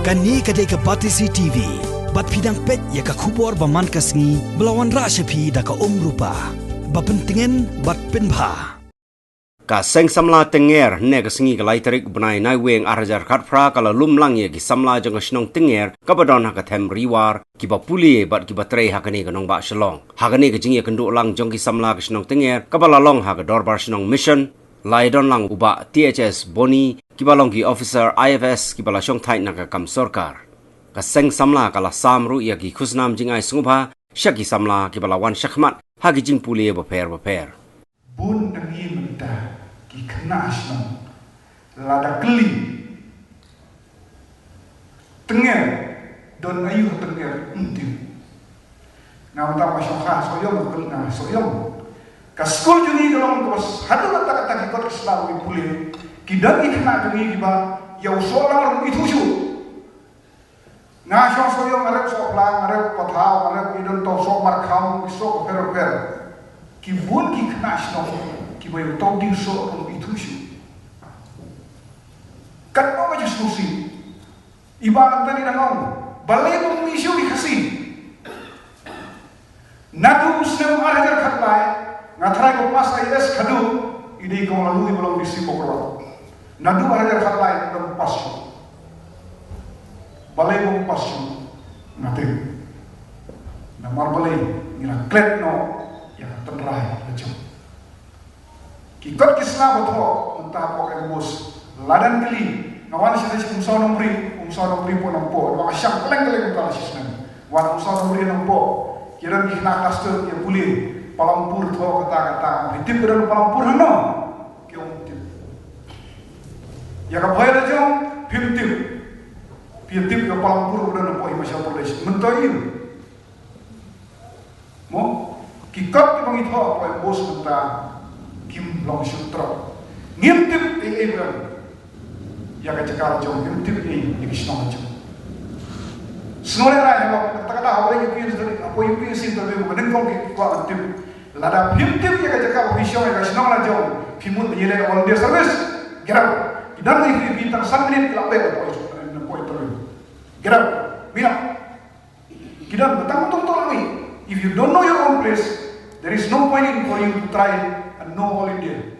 Kani kadai ke Batisi TV. Bat pidang pet ya ka kubor baman kasngi belawan ra sepi da ka rupa. Bapentingan bat penbha. Ka Seng Samla Tynger ne ka singi ka laiterik benai nai weng arajar khatpra kala Lumlang ye ki Samla jang snong Tynger ka badon ha ka them riwar ki ba puli bat ki batrei ha kani ka nong ba shalong ha kani ka jingi kendu lang jong ki Samla ka snong Tynger ka balalong ha ka dorbar snong mission laidon lang uba THS Boni ki balong ki officer IFS ki bala shong thai na ka kam sarkar ka Seng Samla kala samru ya ki khusnam jingai sungba shaki Samla ki bala wan shakhmat ha ki jing puli ba per bun tangi menta ki kena asnong lada keli Tynger don ayu Tynger untim na mata masyarakat soyong kelna soyong ka skol juni dalam kos hadu kata ki kot selalu puli ki dan ikna juni ba ya usolang itu syu na soyong arep so lang arep pathaw arep idon to so markham so per ki bun ki knas no ki bayu tau ding so on itu syu kat mo ma susi ibarat tadi nangong balai mo misyu di kasi nadu Snem arajar khatlai ngathrai ko pas IS khadu idei ko lalu belum disi pokro nadu arajar khatlai ko pas balai mo pas ngate na marbalai ngira klet no ya tenrai macam kikot kisna betul entah apa emos ladan keli ngawan sih umsa nombri pun nampo wa asyam keleng kala sisna wan umsa nombri nampo kira dihna kaster ya puli palampur tho kata hitip dan palampur hano kiong tip ya ka bhai rajong phimtip pitip ka palampur dan nampo himasya pradesh mentai mo kikot ki bangi tho apa bos menta kim long sutra ngimtip ebran ya ka cakar jong ngimtip ni kisno jong snore ra ya kata hawe ki apa yu sin to be ben kong ki kwa tip lada ngimtip ya ka cakar visyo ya kisno la jong kimun yele on dia service gerau idan ni bintang samrin la be ko to gerau mina kidan betang tung lagi. If you don't know your own place, there is no point in for you to try and know all India.